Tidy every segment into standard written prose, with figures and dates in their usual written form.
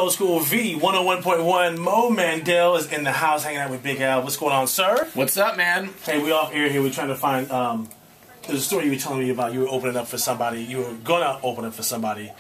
Old School V 101.1. Mo Mandel is in the house hanging out with Big Al. What's going on, sir? What's up, man? Hey, we off air here. We're trying to find. There's a story you were telling me about. You were opening up for somebody. You were gonna open up for somebody,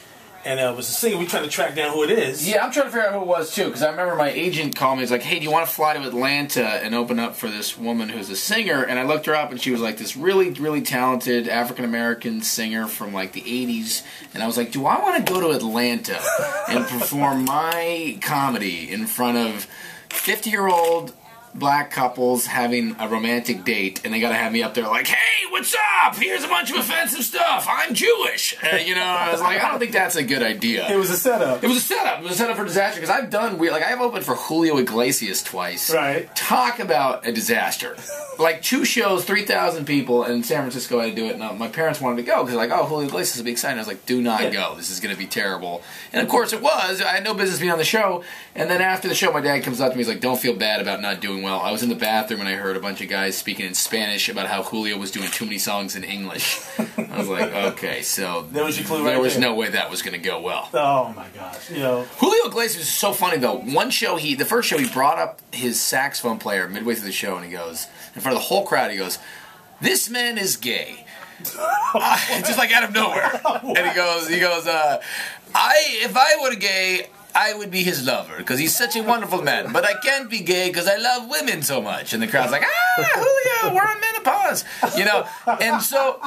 and it was a singer. We're trying to track down who it is. Yeah, I'm trying to figure out who it was too, because I remember my agent called me. He's like, "Hey, do you want to fly to Atlanta and open up for this woman who's a singer?" And I looked her up, and she was like this really, really talented African American singer from like the '80s. And I was like, "Do I want to go to Atlanta and perform my comedy in front of 50-year-old black couples having a romantic date, and they gotta have me up there like, hey, what's up? Here's a bunch of offensive stuff. I'm Jewish." You know, I was like, I don't think that's a good idea. It was a setup. It was a setup. It was a setup for disaster, because I've done weird, like I've opened for Julio Iglesias twice. Right. Talk about a disaster. Like 2 shows, 3,000 people, and in San Francisco I had to do it, and my parents wanted to go, because like, oh, Julio Iglesias will be exciting. I was like, do not go. This is going to be terrible. And of course it was. I had no business being on the show, and then after the show my dad comes up to me, he's like, don't feel bad about not doing well. I was in the bathroom and I heard a bunch of guys speaking in Spanish about how Julio was doing too many songs in English. I was like, okay, so there was your clue. There was no way that was going to go well. Oh my gosh, you know. Julio Iglesias is so funny though. One show, the first show, he brought up his saxophone player midway through the show, and he goes, in front of the whole crowd, he goes, "This man is gay." Just like out of nowhere. And he goes, if I were gay, I would be his lover, because he's such a wonderful man. But I can't be gay because I love women so much. And the crowd's like, Julio, we're on menopause. You know? And so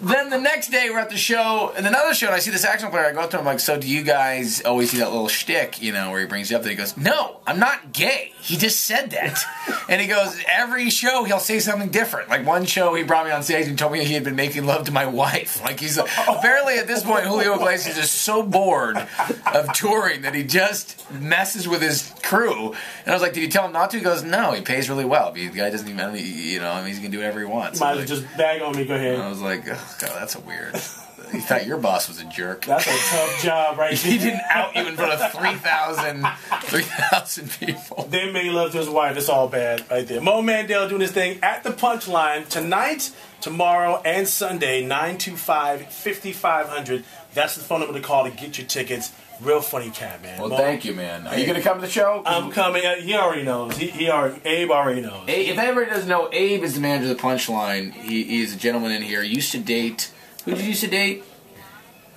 then the next day we're at the show, and another show, and I see the saxophone player. I go up to him, I'm like, so do you guys always see that little shtick, you know, where he brings you up there? He goes, no, I'm not gay. He just said that. And he goes, every show he'll say something different. Like one show he brought me on stage and told me he had been making love to my wife. Like he's apparently at this point Julio Iglesias is so bored of touring that he just messes with his crew. And I was like, did you tell him not to? He goes, no, he pays really well. The guy doesn't even, you know, I mean, he's going to do whatever he wants. Might as well just bag on me, go ahead. And I was like, oh, God, that's a weird. You thought your boss was a jerk. That's a tough job right there. He didn't out you in front of 3,000 people. Then made love to his wife. It's all bad right there. Mo Mandel doing his thing at the Punchline tonight, tomorrow, and Sunday, 925-5500. That's the phone number to call to get your tickets. Real funny cat, man. Well, Mo, thank you, man. Are you going to come to the show? I'm coming. He already knows. Abe already knows. If anybody doesn't know, Abe is the manager of the Punchline. He is a gentleman in here. He used to date... Who did you used to date?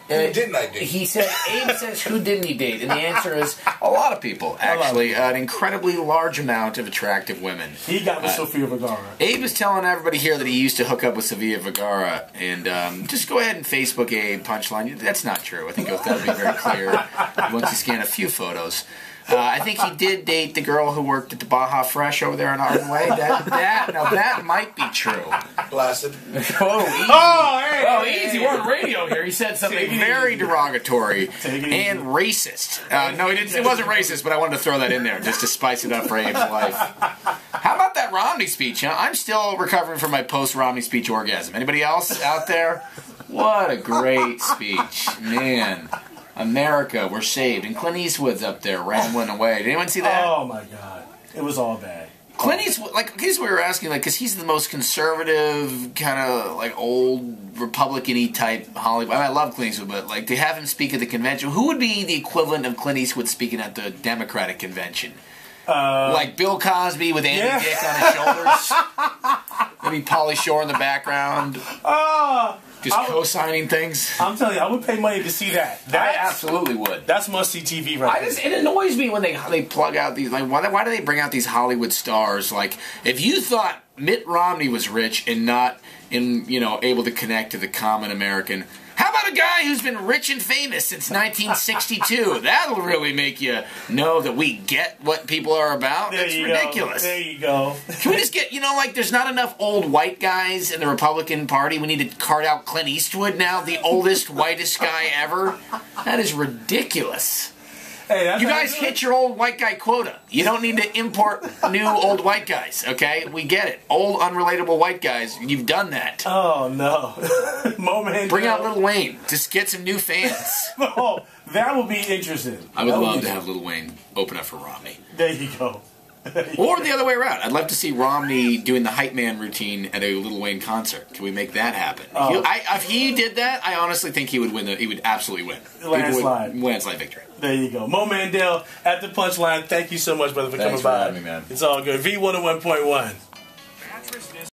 Who didn't I date? He said, Abe says, who didn't he date? And the answer is a lot of people, actually. An incredibly large amount of attractive women. He got with Sofia Vergara. Abe is telling everybody here that he used to hook up with Sofia Vergara. And just go ahead and Facebook Abe Punchline. That's not true. I think that would be very clear once you scan a few photos. I think he did date the girl who worked at the Baja Fresh over there on Arden Way. That might be true. Blasted. Oh, easy. Easy. We're on radio here. He said something very derogatory and racist. No, he didn't. It wasn't racist, but I wanted to throw that in there just to spice it up for Abe's life. How about that Romney speech, huh? I'm still recovering from my post-Romney speech orgasm. Anybody else out there? What a great speech. Man. America, we're saved. And Clint Eastwood's up there rambling away. Did anyone see that? Oh, my God. It was all bad. Clint Eastwood, like, here's what we were asking, like, because he's the most conservative, kind of, like, old Republican-y type Hollywood. I mean, I love Clint Eastwood, but, like, to have him speak at the convention, who would be the equivalent of Clint Eastwood speaking at the Democratic convention? Like Bill Cosby with Andy Dick on his shoulders? Maybe Pauly Shore in the background? Just co-signing things. I'm telling you, I would pay money to see that. I absolutely would. That's must-see TV right there. It annoys me when they plug out these, like, why do they bring out these Hollywood stars? Like, if you thought Mitt Romney was rich and not able to connect to the common American, how about a guy who's been rich and famous since 1962? That'll really make you know that we get what people are about. That's ridiculous. There you go. Can we just get, like, there's not enough old white guys in the Republican Party. We need to cart out Clint Eastwood now, the oldest, whitest guy ever. That is ridiculous. Hey, you guys hit your old white guy quota. You don't need to import new old white guys, okay? We get it. Old, unrelatable white guys, you've done that. Oh, no. Bring out Lil Wayne. Just get some new fans. Oh, that would be interesting. I would love to have Lil Wayne open up for Romney. There you go. Or the other way around. I'd love to see Romney doing the hype man routine at a Lil Wayne concert. Can we make that happen? If he did that, I honestly think he would win. He would absolutely win. Landslide victory. There you go. Mo Mandel at the Punchline. Thank you so much, brother, for coming by. Thanks for having me, man. It's all good. V101.1.